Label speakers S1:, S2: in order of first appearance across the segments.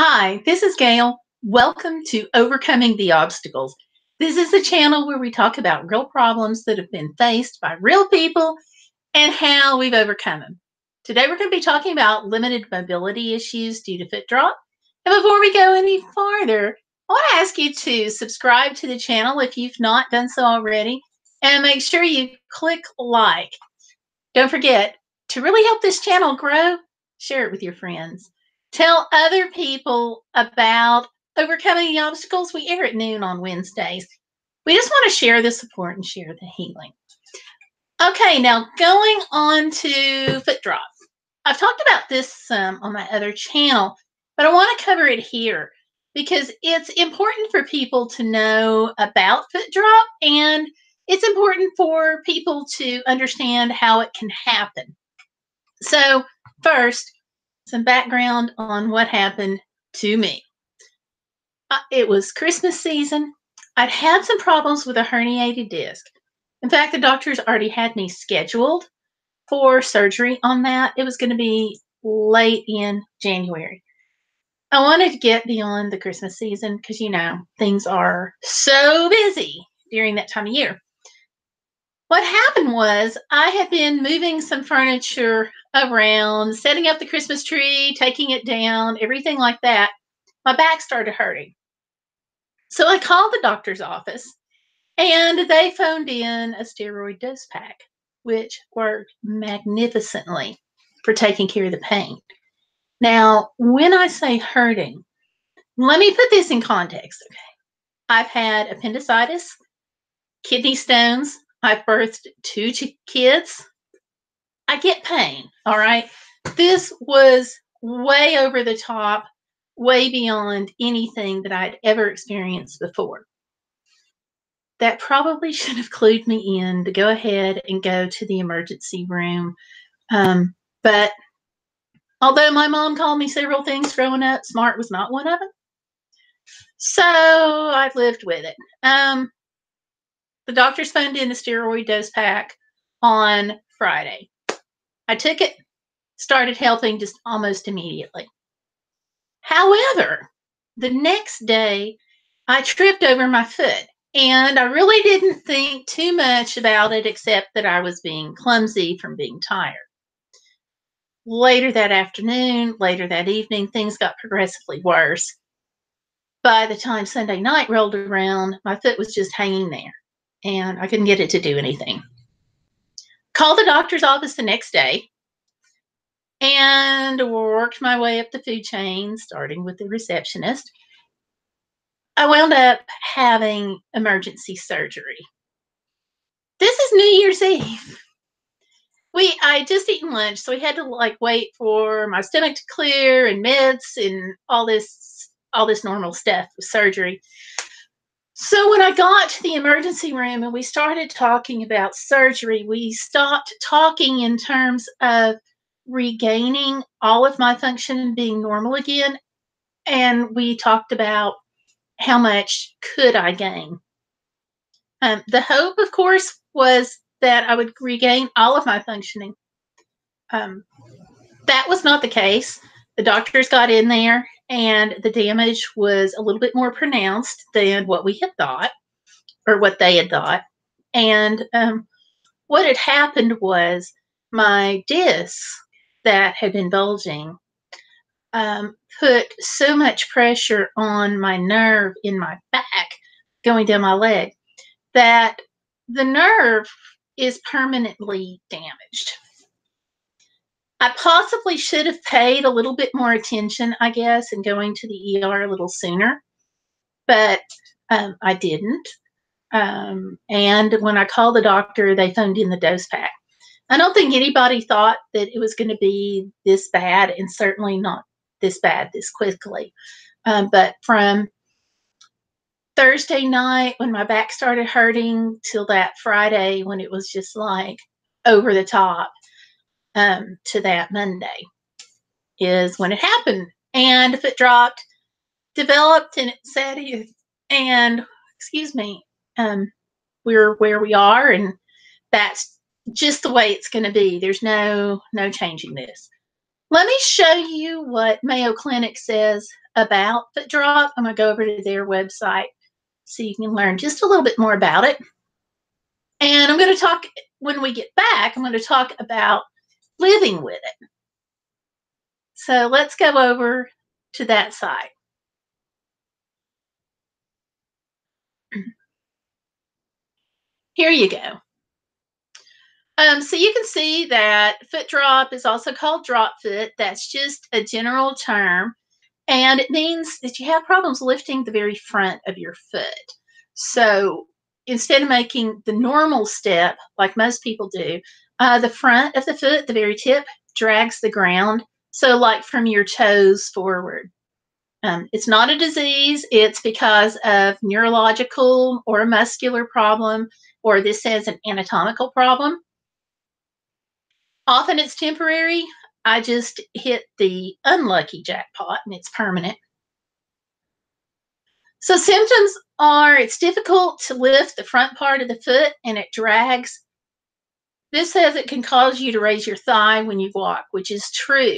S1: Hi, this is Gail. Welcome to Overcoming the Obstacles. This is a channel where we talk about real problems that have been faced by real people and how we've overcome them. Today we're going to be talking about limited mobility issues due to foot drop. And before we go any farther, I want to ask you to subscribe to the channel if you've not done so already, and make sure you click like. Don't forget, to really help this channel grow, share it with your friends. Tell other people about overcoming the obstacles. We air at noon on Wednesdays. We just want to share the support and share the healing. Okay, now going on to foot drop. I've talked about this some on my other channel, but I want to cover it here because it's important for people to know about foot drop, and it's important for people to understand how it can happen. So first, some background on what happened to me. It was Christmas season. I'd had some problems with a herniated disc. In fact, the doctors already had me scheduled for surgery on that. It was going to be late in January. I wanted to get beyond the Christmas season because, things are so busy during that time of year. What happened was I had been moving some furniture around, setting up the Christmas tree, taking it down, everything like that. My back started hurting. So I called the doctor's office and they phoned in a steroid dose pack, which worked magnificently for taking care of the pain. Now, when I say hurting, let me put this in context. Okay. I've had appendicitis, kidney stones. I've birthed two kids. I get pain, all right? This was way over the top, way beyond anything that I'd ever experienced before. That probably should have clued me in to go ahead and go to the emergency room. But although my mom called me several things growing up, smart was not one of them. So I've lived with it. The doctors phoned in the steroid dose pack on Friday. I took it, started helping just almost immediately. However, the next day I tripped over my foot, and I really didn't think too much about it except that I was being clumsy from being tired. Later that afternoon, later that evening, things got progressively worse. By the time Sunday night rolled around, my foot was just hanging there, and I couldn't get it to do anything. Called the doctor's office the next day and worked my way up the food chain, starting with the receptionist. I wound up having emergency surgery. This is New Year's Eve. I just eaten lunch, so we had to wait for my stomach to clear and meds and all this normal stuff with surgery. So when I got to the emergency room and we started talking about surgery, we stopped talking in terms of regaining all of my function and being normal again. And we talked about how much could I gain. The hope, of course, was that I would regain all of my functioning. That was not the case. The doctors got in there and the damage was a little bit more pronounced than what we had thought, or what they had thought. And what had happened was my disc that had been bulging put so much pressure on my nerve in my back going down my leg that the nerve is permanently damaged. I possibly should have paid a little bit more attention, I guess, and going to the ER a little sooner, but I didn't. And when I called the doctor, they phoned in the dose pack. I don't think anybody thought that it was going to be this bad, and certainly not this bad this quickly. But from Thursday night when my back started hurting till that Friday when it was just over the top, to that Monday is when it happened. And if it dropped, developed, and it said, and excuse me, we're where we are, and that's just the way it's going to be. There's no changing this. Let me show you what Mayo Clinic says about foot drop, I'm going to go over to their website so you can learn just a little bit more about it. And I'm going to talk, when we get back, I'm going to talk about living with it. So let's go over to that side. Here you go. So you can see that foot drop is also called drop foot. That's just a general term. And it means that you have problems lifting the very front of your foot. So instead of making the normal step like most people do, the front of the foot, the very tip, drags the ground. So, like from your toes forward. It's not a disease, it's because of neurological or a muscular problem, or this says an anatomical problem. Often it's temporary. I just hit the unlucky jackpot and it's permanent. So symptoms are it's difficult to lift the front part of the foot and it drags. This says it can cause you to raise your thigh when you walk, which is true.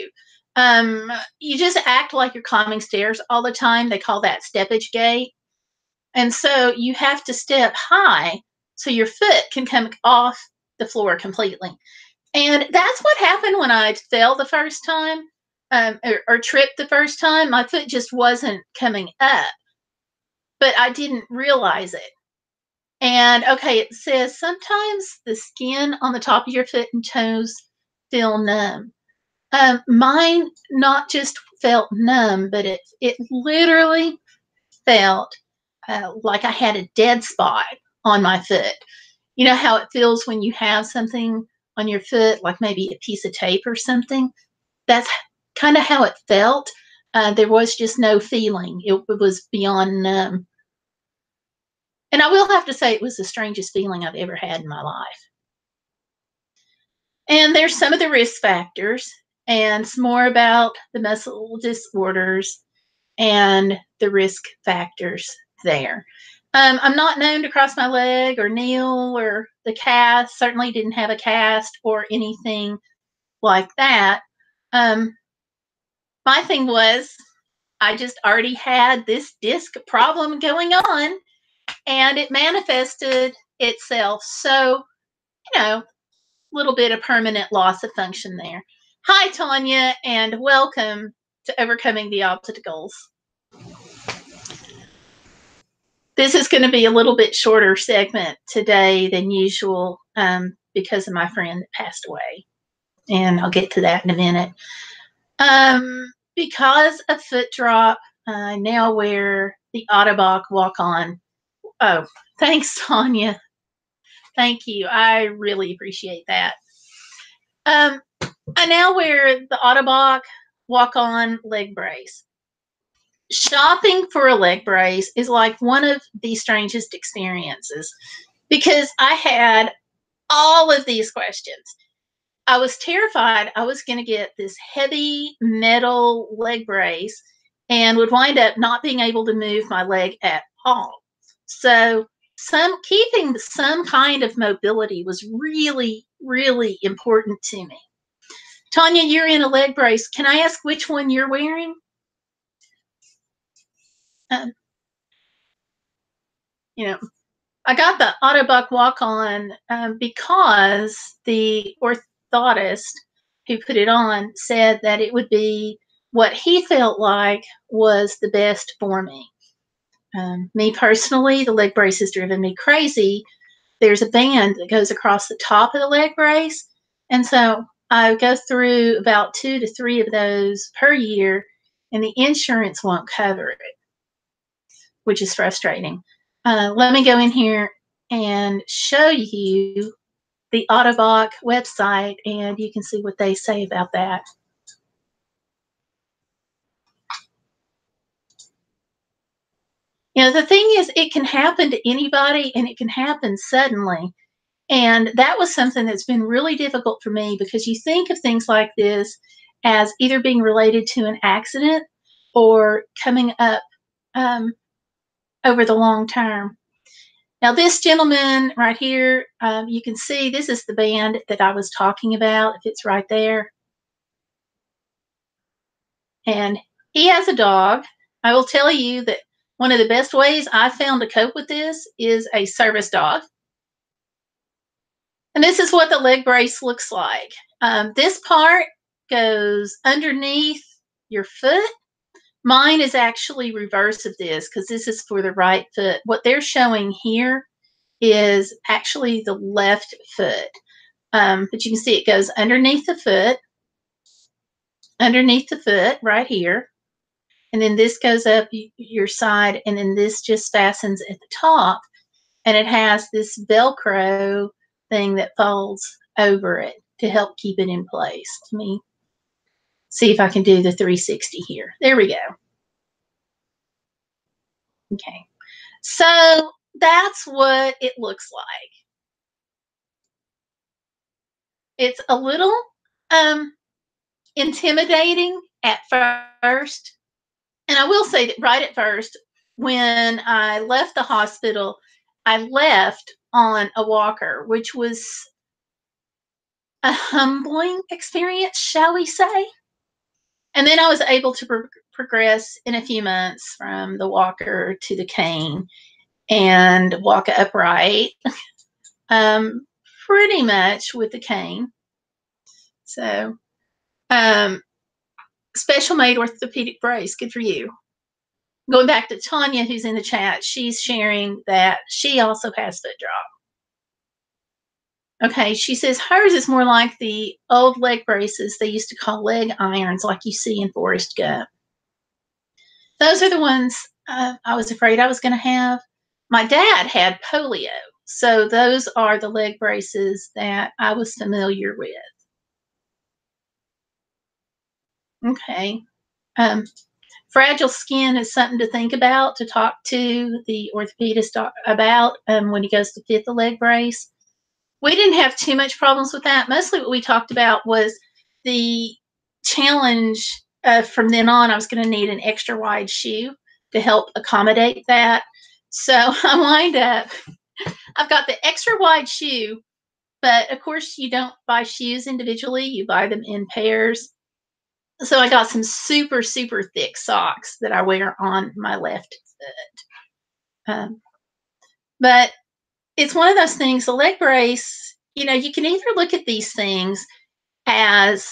S1: You just act like you're climbing stairs all the time. They call that steppage gait. And so you have to step high so your foot can come off the floor completely. And that's what happened when I fell the first time, or tripped the first time. My foot just wasn't coming up, but I didn't realize it. And okay, it says sometimes the skin on the top of your foot and toes feel numb. Mine not just felt numb, but it literally felt like I had a dead spot on my foot. You know how it feels when you have something on your foot, like maybe a piece of tape or something? That's kind of how it felt. There was just no feeling. It was beyond numb. And I will have to say it was the strangest feeling I've ever had in my life. And there's some of the risk factors and some more about the muscle disorders and the risk factors there. I'm not known to cross my leg or kneel or the cast, certainly didn't have a cast or anything like that. Um, my thing was, I just already had this disc problem going on and it manifested itself. So, a little bit of permanent loss of function there. Hi, Tanya, and welcome to Overcoming the Obstacles. This is going to be a little bit shorter segment today than usual because of my friend that passed away. And I'll get to that in a minute. Because of foot drop, I now wear the Ottobock walk-on. Oh, thanks, Tanya. Thank you. I really appreciate that. I now wear the Ottobock walk-on leg brace. Shopping for a leg brace is like one of the strangest experiences because I had all of these questions. I was terrified I was going to get this heavy metal leg brace and would wind up not being able to move my leg at all. So keeping some kind of mobility was really, really important to me. Tanya, you're in a leg brace. Can I ask which one you're wearing? I got the Ottobock walk-on because the orthotist who put it on said that it would be what he felt like was the best for me. Me personally, the leg brace has driven me crazy. There's a band that goes across the top of the leg brace, and so I go through about 2 to 3 of those per year, and the insurance won't cover it, which is frustrating. Let me go in here and show you the Ottobock website, and you can see what they say about that. The thing is, it can happen to anybody, and it can happen suddenly. And that was something that's been really difficult for me because you think of things like this as either being related to an accident or coming up over the long term. Now, this gentleman right here, you can see this is the band that I was talking about, if it's right there. And he has a dog, I will tell you that one of the best ways I found to cope with this is a service dog. And this is what the leg brace looks like. This part goes underneath your foot. Mine is actually reverse of this because this is for the right foot. What they're showing here is actually the left foot. But you can see it goes underneath the foot right here. And then this goes up your side, and then this just fastens at the top. And it has this Velcro thing that folds over it to help keep it in place. Let me see if I can do the 360 here. There we go. Okay. So that's what it looks like. It's a little um, intimidating at first. And I will say that right at first, when I left the hospital, I left on a walker, which was a humbling experience, shall we say. And then I was able to progress in a few months from the walker to the cane and walk upright, um, pretty much with the cane. So, um, special made orthopedic brace, good for you. Going back to Tanya, who's in the chat, she's sharing that she also has foot drop. Okay, she says hers is more like the old leg braces they used to call leg irons, like you see in Forrest Gump. Those are the ones I was afraid I was going to have. My dad had polio, so those are the leg braces that I was familiar with. Okay. Fragile skin is something to think about, to talk to the orthopedist about when he goes to fit the leg brace. We didn't have too much problems with that. Mostly what we talked about was the challenge from then on. I was going to need an extra wide shoe to help accommodate that. So I wind up, I've got the extra wide shoe, but of course you don't buy shoes individually, you buy them in pairs. So I got some super, super thick socks that I wear on my left foot. But it's one of those things, the leg brace, you can either look at these things as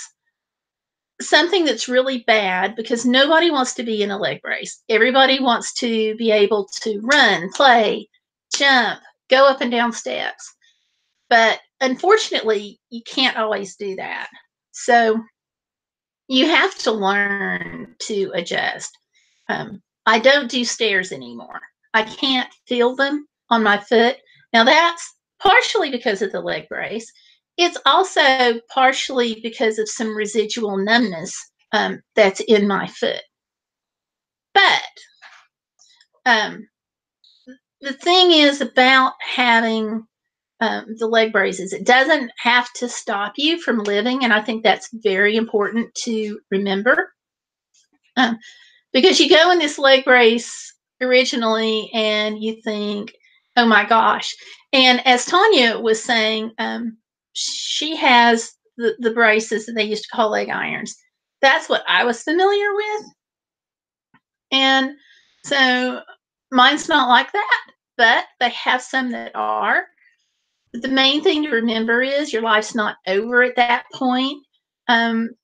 S1: something that's really bad because nobody wants to be in a leg brace. Everybody wants to be able to run, play, jump, go up and down steps. But unfortunately, you can't always do that. So you have to learn to adjust. I don't do stairs anymore. I can't feel them on my foot. Now, that's partially because of the leg brace. It's also partially because of some residual numbness that's in my foot. But the thing is about having the leg braces, it doesn't have to stop you from living. And I think that's very important to remember. Because you go in this leg brace originally and you think, oh my gosh. And as Tanya was saying, she has the braces that they used to call leg irons. That's what I was familiar with. And so mine's not like that, but they have some that are. But the main thing to remember is your life's not over at that point.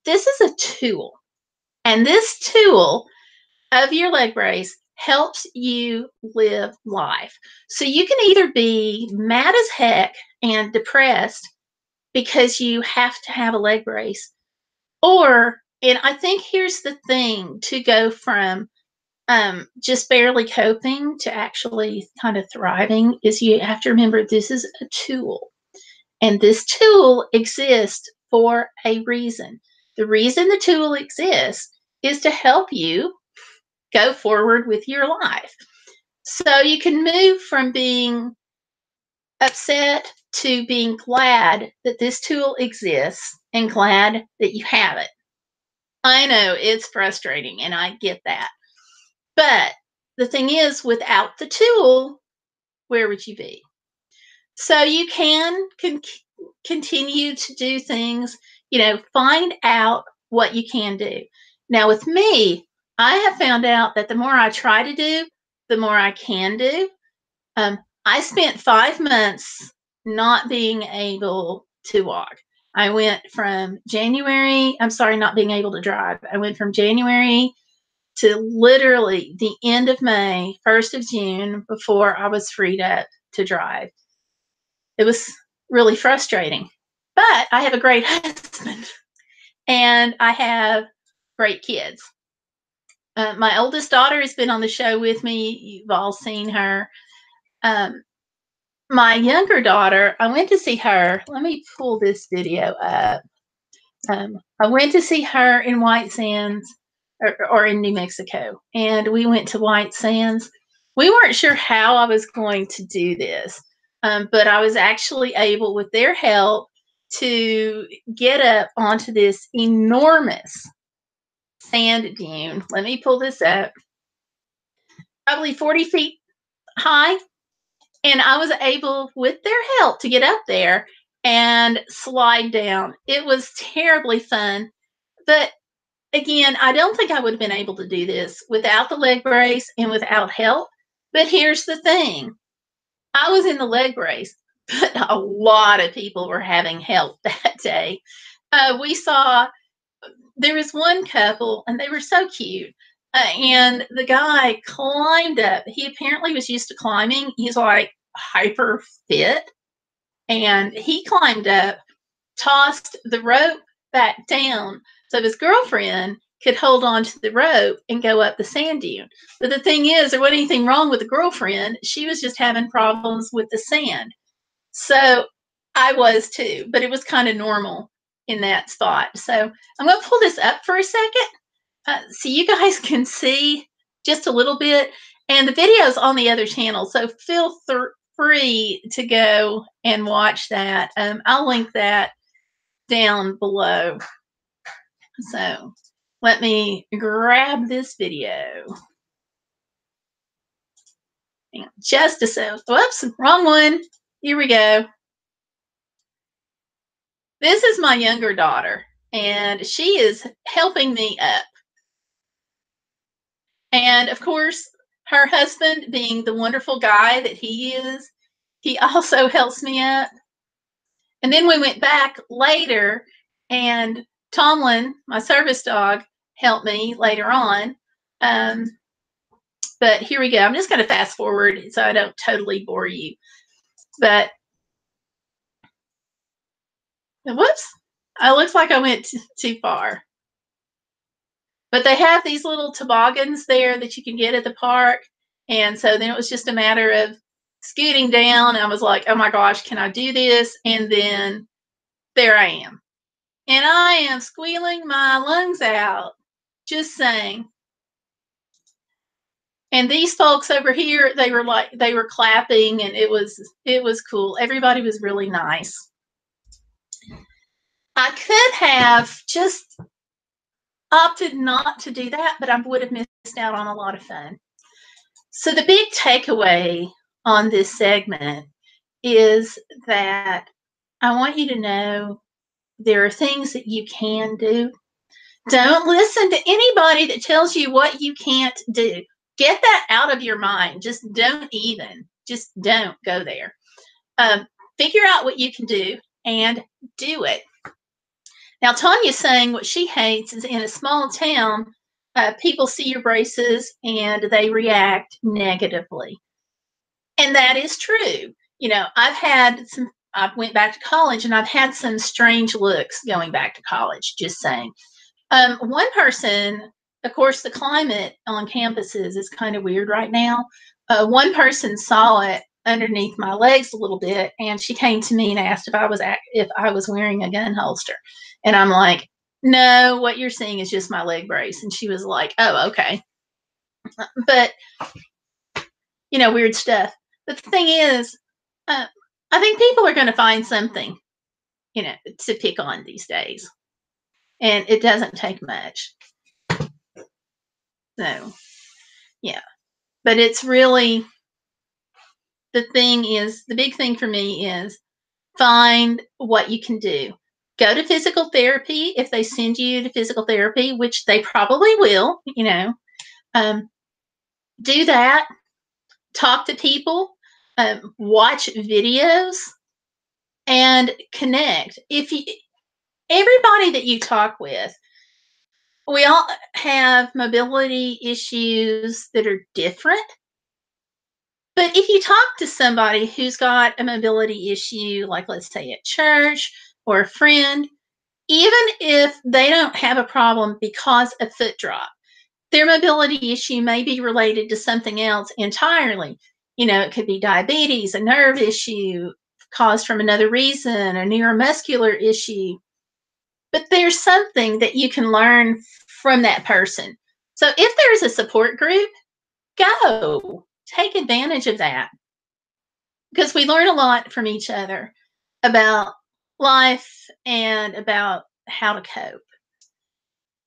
S1: This is a tool. And this tool of your leg brace helps you live life. So you can either be mad as heck and depressed because you have to have a leg brace, or, and I think here's the thing to go from just barely coping to actually kind of thriving, is you have to remember this is a tool. And this tool exists for a reason. The reason the tool exists is to help you go forward with your life. So you can move from being upset to being glad that this tool exists and glad that you have it. I know it's frustrating and I get that. But the thing is, without the tool, where would you be? So you can continue to do things, find out what you can do. Now, with me, I have found out that the more I try to do, the more I can do. I spent 5 months not being able to walk. I went from January, I'm sorry, not being able to drive. I went from January to literally the end of May, 1st of June, before I was freed up to drive. It was really frustrating. But I have a great husband and I have great kids. My oldest daughter has been on the show with me. You've all seen her. Um, my younger daughter, I went to see her. Let me pull this video up. I went to see her in White Sands or in New Mexico, and we went to White Sands. We weren't sure how I was going to do this, but I was actually able, with their help, to get up onto this enormous sand dune. Let me pull this up. Probably 40 feet high. And I was able, with their help, to get up there and slide down. It was terribly fun. But again, I don't think I would have been able to do this without the leg brace and without help. But here's the thing. I was in the leg brace, but a lot of people were having help that day. We saw there was one couple, and they were so cute. And the guy climbed up. He apparently was used to climbing. He's like hyper fit. And he climbed up, tossed the rope back down so his girlfriend could hold on to the rope and go up the sand dune. But the thing is, there wasn't anything wrong with the girlfriend. She was just having problems with the sand. So I was too, but it was kind of normal in that spot. So I'm going to pull this up for a second so you guys can see just a little bit. And the video's on the other channel, so feel free to go and watch that. I'll link that down below. So let me grab this video. Hang on just a second. Whoops, wrong one. Here we go. This is my younger daughter, and she is helping me up. And of course, her husband, being the wonderful guy that he is, he also helps me up. And then we went back later, and Tomlin, my service dog, helped me later on. But here we go. I'm just going to fast forward so I don't totally bore you. But whoops, it looks like I went too far. But they have these little toboggans there that you can get at the park. And so then it was just a matter of scooting down. I was like, oh my gosh, can I do this? And then there I am. And I am squealing my lungs out, just saying. And these folks over here, they were clapping, and it was cool. Everybody was really nice. I could have just opted not to do that, but I would have missed out on a lot of fun. So the big takeaway on this segment is that I want you to know there are things that you can do. Don't listen to anybody that tells you what you can't do. Get that out of your mind. Just don't go there. Figure out what you can do and do it. Now, Tanya's saying what she hates is in a small town, people see your braces and they react negatively. And that is true. You know, I went back to college and I've had some strange looks going back to college, just saying. One person, of course, the climate on campuses is kind of weird right now. One person saw it underneath my legs a little bit, and she came to me and asked if I was wearing a gun holster. And I'm like, no, what you're seeing is just my leg brace. And she was like, oh, okay. But, you know, weird stuff. But the thing is, I think people are going to find something, you know, to pick on these days. And it doesn't take much. So, yeah. But it's really, the big thing for me is find what you can do. Go to physical therapy if they send you to physical therapy, which they probably will, you know. Um, do that. Talk to people. Watch videos and connect. If you everybody that you talk with, we all have mobility issues that are different. But if you talk to somebody who's got a mobility issue, like let's say at church or a friend, even if they don't have a problem because of foot drop, their mobility issue may be related to something else entirely. It could be diabetes, a nerve issue caused from another reason, a neuromuscular issue. But there's something that you can learn from that person. So if there's a support group, go take advantage of that because we learn a lot from each other about life and about how to cope.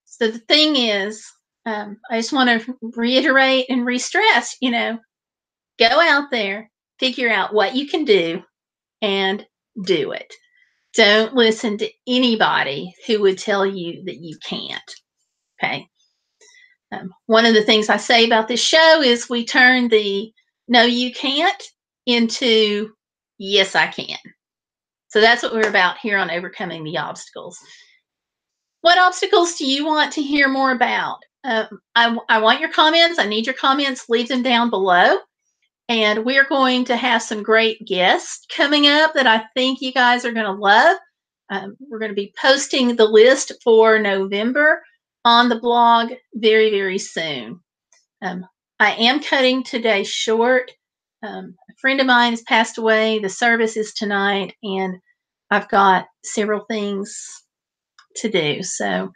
S1: So the thing is, I just want to reiterate and re-stress, go out there, figure out what you can do, and do it. Don't listen to anybody who would tell you that you can't. Okay. One of the things I say about this show is we turn the no, you can't into yes, I can. So that's what we're about here on Overcoming the Obstacles. What obstacles do you want to hear more about? I want your comments. I need your comments. Leave them down below. And we're going to have some great guests coming up that I think you guys are going to love. We're going to be posting the list for November on the blog very, very soon. I am cutting today short. A friend of mine has passed away. The service is tonight, and I've got several things to do. So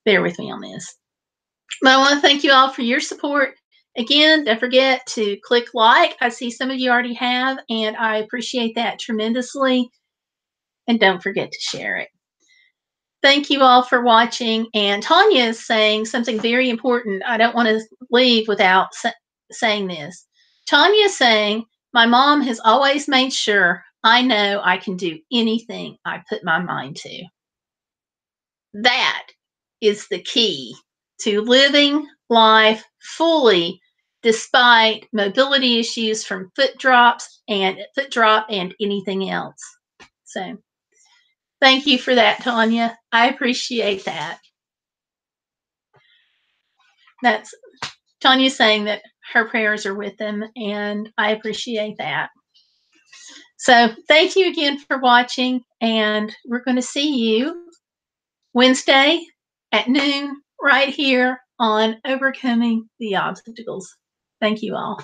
S1: bear with me on this. But I want to thank you all for your support. Again, don't forget to click like. I see some of you already have, and I appreciate that tremendously. And don't forget to share it. Thank you all for watching. And Tanya is saying something very important. I don't want to leave without saying this. Tanya is saying, my mom has always made sure I know I can do anything I put my mind to. That is the key to living life fully despite mobility issues from foot drop and anything else. So thank you for that, Tanya. I appreciate that. That's Tanya saying that her prayers are with them, and I appreciate that. So thank you again for watching, and we're going to see you Wednesday at noon right here on Overcoming the Obstacles. Thank you all.